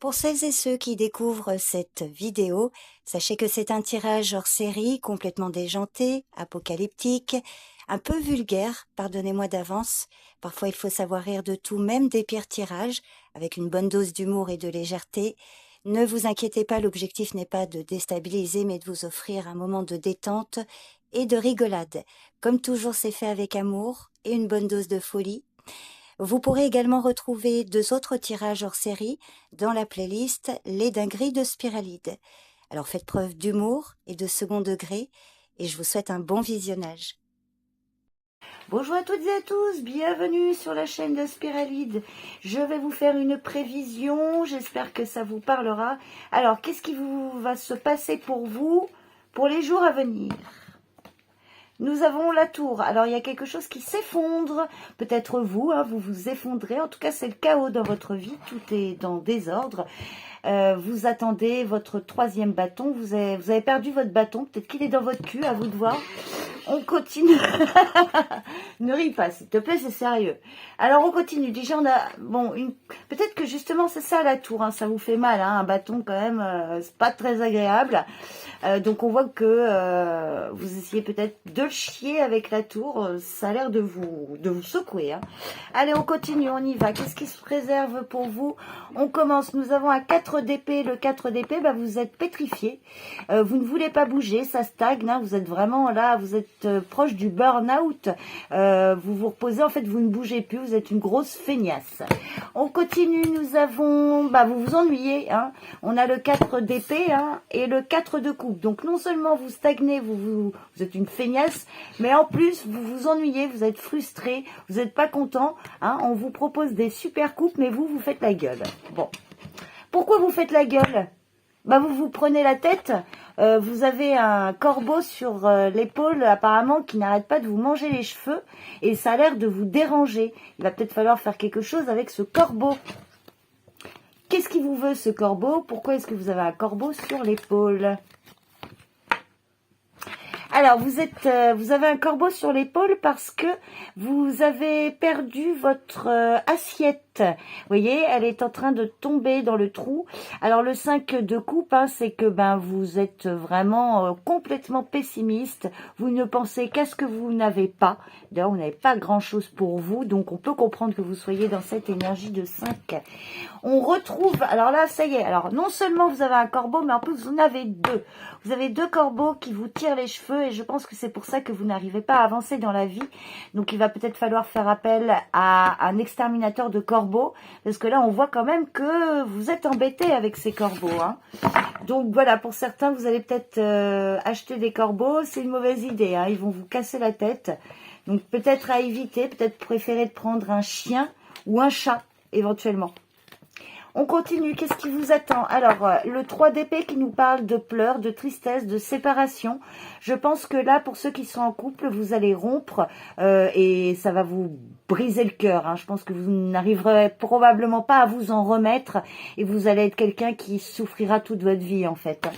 Pour celles et ceux qui découvrent cette vidéo, sachez que c'est un tirage hors série, complètement déjanté, apocalyptique, un peu vulgaire, pardonnez-moi d'avance. Parfois il faut savoir rire de tout, même des pires tirages, avec une bonne dose d'humour et de légèreté. Ne vous inquiétez pas, l'objectif n'est pas de déstabiliser, mais de vous offrir un moment de détente et de rigolade. Comme toujours, c'est fait avec amour et une bonne dose de folie. Vous pourrez également retrouver 2 autres tirages hors série dans la playlist Les dingueries de Spiralide. Alors faites preuve d'humour et de second degré et je vous souhaite un bon visionnage. Bonjour à toutes et à tous, bienvenue sur la chaîne de Spiralide. Je vais vous faire une prévision, j'espère que ça vous parlera. Alors, qu'est-ce qui va se passer pour vous pour les jours à venir? Nous avons la tour. Alors, il y a quelque chose qui s'effondre. Peut-être vous, vous vous effondrez. En tout cas, c'est le chaos dans votre vie. Tout est dans désordre. Vous attendez votre 3e bâton. Vous avez perdu votre bâton. Peut-être qu'il est dans votre cul, à vous de voir. On continue. Ne ris pas, s'il te plaît, c'est sérieux. Alors, on continue. Déjà, on a... Bon, peut-être que justement, c'est ça la tour. Ça vous fait mal, un bâton quand même. C'est pas très agréable. Donc, on voit que vous essayez peut-être de le chier avec la tour. Ça a l'air de vous secouer. Allez, on continue, on y va. Qu'est-ce qui se préserve pour vous? On commence. Nous avons un 4 d'épée. Le 4 d'épée, vous êtes pétrifié. Vous ne voulez pas bouger, ça stagne. Vous êtes vraiment là, vous êtes proche du burn-out. Vous vous reposez, en fait, vous ne bougez plus. Vous êtes une grosse feignasse. On continue. Nous avons... vous vous ennuyez. On a le 4 d'épée et le 4 de coupe. Donc, non seulement vous stagnez, vous êtes une feignasse, mais en plus, vous vous ennuyez, vous êtes frustré, vous n'êtes pas content. On vous propose des super coupes, mais vous faites la gueule. Bon. Pourquoi vous faites la gueule? Vous vous prenez la tête. Vous avez un corbeau sur l'épaule, apparemment, qui n'arrête pas de vous manger les cheveux. Et ça a l'air de vous déranger. Il va peut-être falloir faire quelque chose avec ce corbeau. Qu'est-ce qui vous veut, ce corbeau? Pourquoi est-ce que vous avez un corbeau sur l'épaule? Alors, vous avez un corbeau sur l'épaule parce que vous avez perdu votre assiette. Vous voyez, elle est en train de tomber dans le trou. Alors, le 5 de coupe, c'est que vous êtes vraiment complètement pessimiste. Vous ne pensez qu'à ce que vous n'avez pas. D'ailleurs, vous n'avez pas grand-chose pour vous. Donc, on peut comprendre que vous soyez dans cette énergie de 5. On retrouve... Alors là, ça y est. Alors, non seulement vous avez un corbeau, mais en plus, vous en avez 2. Vous avez 2 corbeaux qui vous tirent les cheveux et je pense que c'est pour ça que vous n'arrivez pas à avancer dans la vie. Donc, il va peut-être falloir faire appel à un exterminateur de corbeaux parce que là, on voit quand même que vous êtes embêté avec ces corbeaux. Donc, voilà, pour certains, vous allez peut-être acheter des corbeaux. C'est une mauvaise idée. Ils vont vous casser la tête. Donc, peut-être à éviter, peut-être préférer de prendre un chien ou un chat, éventuellement. On continue. Qu'est-ce qui vous attend? Alors, le 3 d'épée qui nous parle de pleurs, de tristesse, de séparation. Je pense que là, pour ceux qui sont en couple, vous allez rompre et ça va vous briser le cœur. Je pense que vous n'arriverez probablement pas à vous en remettre et vous allez être quelqu'un qui souffrira toute votre vie, en fait.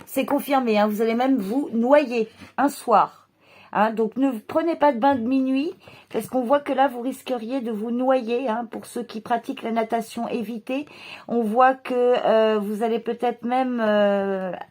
C'est confirmé. Vous allez même vous noyer un soir. Donc ne prenez pas de bain de minuit parce qu'on voit que là vous risqueriez de vous noyer. Pour ceux qui pratiquent la natation, évitez. On voit que vous allez peut-être même,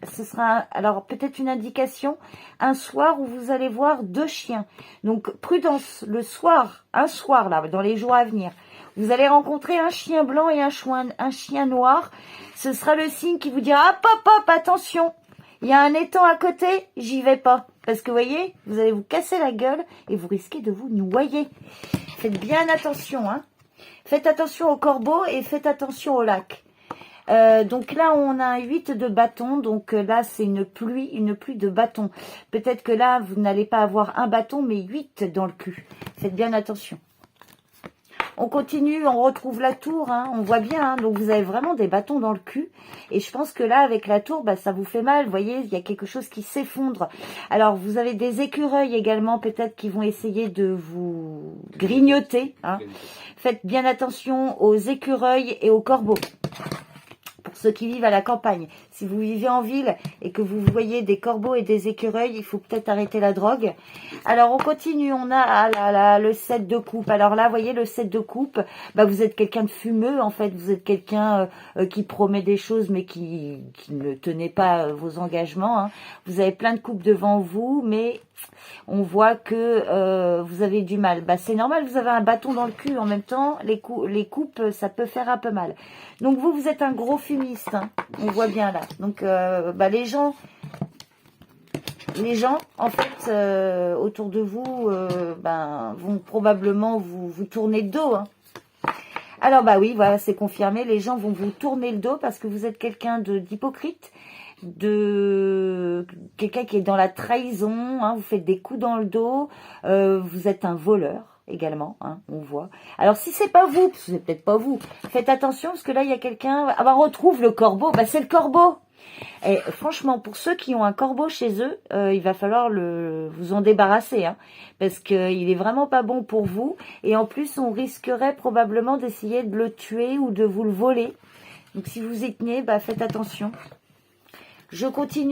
ce sera alors peut-être une indication, un soir où vous allez voir 2 chiens. Donc prudence, le soir, un soir là, dans les jours à venir, vous allez rencontrer un chien blanc et un chien noir. Ce sera le signe qui vous dira hop hop hop, attention, il y a un étang à côté, j'y vais pas. Parce que, vous voyez, vous allez vous casser la gueule et vous risquez de vous noyer. Faites bien attention. Faites attention aux corbeaux et faites attention au lac. Donc là, on a un 8 de bâton. Donc là, c'est une pluie de bâton. Peut-être que là, vous n'allez pas avoir un bâton, mais 8 dans le cul. Faites bien attention. On continue, on retrouve la tour, on voit bien, donc vous avez vraiment des bâtons dans le cul. Et je pense que là, avec la tour, ça vous fait mal, vous voyez, il y a quelque chose qui s'effondre. Alors, vous avez des écureuils également, peut-être, qui vont essayer de vous grignoter. Faites bien attention aux écureuils et aux corbeaux. Pour ceux qui vivent à la campagne. Si vous vivez en ville et que vous voyez des corbeaux et des écureuils, il faut peut-être arrêter la drogue. Alors, on continue. On a le 7 de coupe. Alors là, vous voyez, le 7 de coupe, bah, vous êtes quelqu'un de fumeux, en fait. Vous êtes quelqu'un qui promet des choses, mais qui ne tenait pas vos engagements. Hein. Vous avez plein de coupes devant vous, mais on voit que vous avez du mal. Bah, c'est normal, vous avez un bâton dans le cul. En même temps, les coupes, ça peut faire un peu mal. Donc, vous êtes un gros fumiste. Hein. On voit bien là. Donc, bah, les gens, en fait, autour de vous, ben, vont probablement vous tourner le dos. Hein. Alors, bah oui, voilà, c'est confirmé. Les gens vont vous tourner le dos parce que vous êtes quelqu'un d'hypocrite, de quelqu'un qui est dans la trahison. Hein, vous faites des coups dans le dos. Vous êtes un voleur également, hein, on voit. Alors, si c'est pas vous, parce que c'est peut-être pas vous, faites attention parce que là, il y a quelqu'un... Ah bah, on retrouve le corbeau. Bah, c'est le corbeau. Et franchement, pour ceux qui ont un corbeau chez eux, il va falloir vous en débarrasser, hein, parce qu'il est vraiment pas bon pour vous. Et en plus, on risquerait probablement d'essayer de le tuer ou de vous le voler. Donc, si vous y tenez, bah, faites attention. Je continue.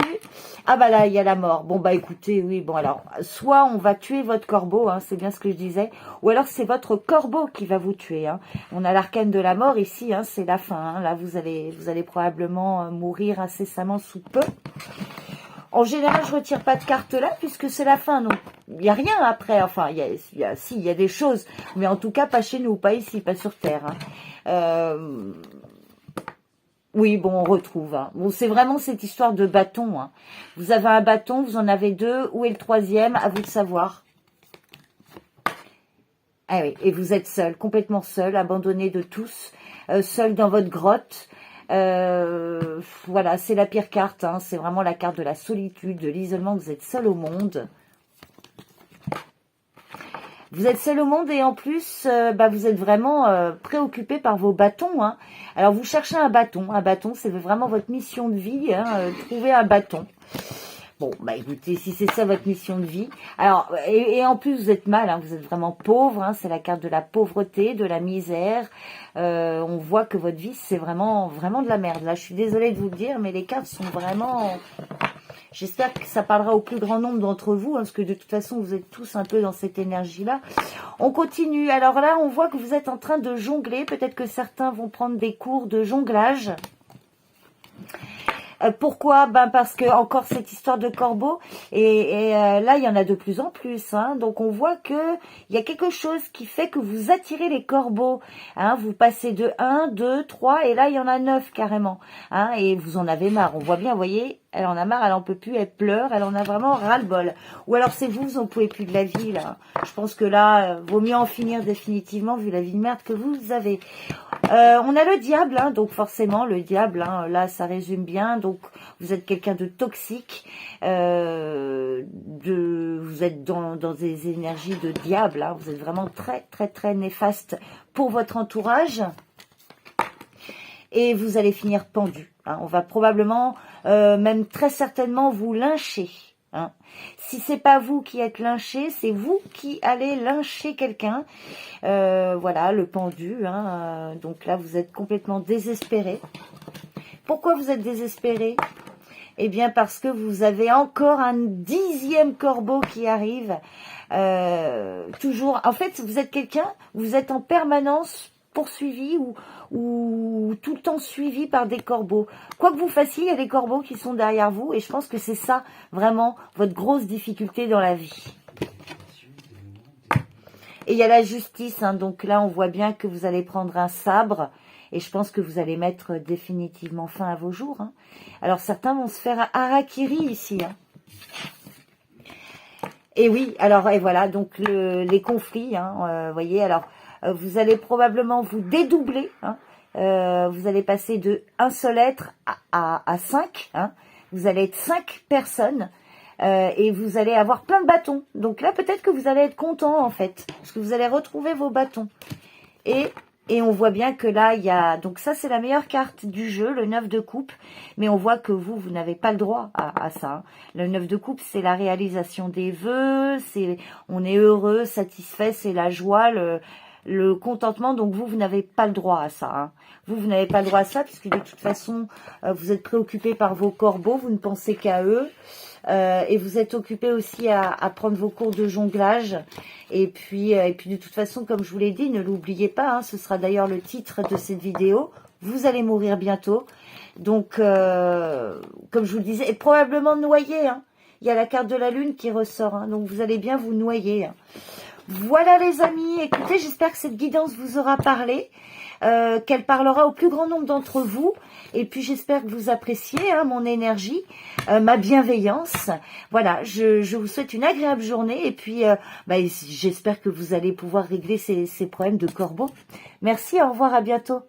Ah bah là, il y a la mort. Bon bah écoutez, oui, bon alors, soit on va tuer votre corbeau, hein, c'est bien ce que je disais, ou alors c'est votre corbeau qui va vous tuer. Hein. On a l'arcane de la mort ici, hein, c'est la fin. Hein. Là, vous allez probablement mourir incessamment sous peu. En général, je retire pas de carte là, puisque c'est la fin, donc il n'y a rien après. Enfin, il y a des choses, mais en tout cas, pas chez nous, pas ici, pas sur Terre. Hein. Oui, bon, on retrouve. Hein. Bon, c'est vraiment cette histoire de bâton. Hein. Vous avez un bâton, vous en avez deux. Où est le troisième? À vous de savoir. Ah oui, et vous êtes seul, complètement seul, abandonné de tous, seul dans votre grotte. Voilà, c'est la pire carte. Hein. C'est vraiment la carte de la solitude, de l'isolement. Vous êtes seul au monde. Vous êtes seul au monde et en plus, bah, vous êtes vraiment préoccupé par vos bâtons. Hein. Alors, vous cherchez un bâton. Un bâton, c'est vraiment votre mission de vie. Hein, trouver un bâton. Bon, bah écoutez, si c'est ça votre mission de vie. Alors, et en plus, vous êtes mal. Hein, vous êtes vraiment pauvre. Hein, c'est la carte de la pauvreté, de la misère. On voit que votre vie, c'est vraiment de la merde. Là, je suis désolée de vous le dire, mais les cartes sont vraiment... J'espère que ça parlera au plus grand nombre d'entre vous, hein, parce que de toute façon, vous êtes tous un peu dans cette énergie-là. On continue. Alors là, on voit que vous êtes en train de jongler. Peut-être que certains vont prendre des cours de jonglage. Pourquoi? Ben parce que encore cette histoire de corbeau et là il y en a de plus en plus. Hein, donc on voit que il y a quelque chose qui fait que vous attirez les corbeaux. Hein, vous passez de 1, 2, 3 et là il y en a 9 carrément. Hein, et vous en avez marre. On voit bien, vous voyez. Elle en a marre, elle en peut plus, elle pleure, elle en a vraiment ras-le-bol. Ou alors c'est vous en pouvez plus de la vie, là. Je pense que là, vaut mieux en finir définitivement, vu la vie de merde que vous avez. On a le diable, hein, donc forcément, le diable, hein, là, ça résume bien. Donc, vous êtes quelqu'un de toxique, vous êtes dans des énergies de diable, hein, vous êtes vraiment très, très, très néfaste pour votre entourage. Et vous allez finir pendu. Hein. On va probablement, même très certainement, vous lyncher. Hein. Si c'est pas vous qui êtes lynché, c'est vous qui allez lyncher quelqu'un. Voilà, le pendu. Hein. Donc là, vous êtes complètement désespéré. Pourquoi vous êtes désespéré? Eh bien, parce que vous avez encore un 10e corbeau qui arrive. Toujours. En fait, vous êtes quelqu'un, vous êtes en permanence poursuivi ou tout le temps suivi par des corbeaux. Quoi que vous fassiez, il y a des corbeaux qui sont derrière vous et je pense que c'est ça vraiment votre grosse difficulté dans la vie. Et il y a la justice, hein, donc là on voit bien que vous allez prendre un sabre et je pense que vous allez mettre définitivement fin à vos jours. Hein. Alors certains vont se faire harakiri ici. Hein. Et oui, alors et voilà, donc les conflits, hein, voyez, alors vous allez probablement vous dédoubler. Hein. Vous allez passer de un seul être à 5. Hein. Vous allez être 5 personnes et vous allez avoir plein de bâtons. Donc là, peut-être que vous allez être content en fait. Parce que vous allez retrouver vos bâtons. Et on voit bien que là, il y a... Donc ça, c'est la meilleure carte du jeu, le 9 de coupe. Mais on voit que vous n'avez pas le droit à ça. Hein. Le 9 de coupe, c'est la réalisation des vœux. On est heureux, satisfait, c'est la joie, le contentement. Donc vous n'avez pas le droit à ça. Hein. Vous n'avez pas le droit à ça, puisque de toute façon, vous êtes préoccupé par vos corbeaux, vous ne pensez qu'à eux. Et vous êtes occupé aussi à prendre vos cours de jonglage. Et puis de toute façon, comme je vous l'ai dit, ne l'oubliez pas, hein, ce sera d'ailleurs le titre de cette vidéo. Vous allez mourir bientôt. Donc, comme je vous le disais, et probablement noyé. Hein. Il y a la carte de la lune qui ressort. Hein, donc, vous allez bien vous noyer. Hein. Voilà les amis. Écoutez, j'espère que cette guidance vous aura parlé. Qu'elle parlera au plus grand nombre d'entre vous. Et puis, j'espère que vous appréciez hein, mon énergie, ma bienveillance. Voilà, je vous souhaite une agréable journée. Et puis, j'espère que vous allez pouvoir régler ces problèmes de corbeau. Merci, au revoir, à bientôt.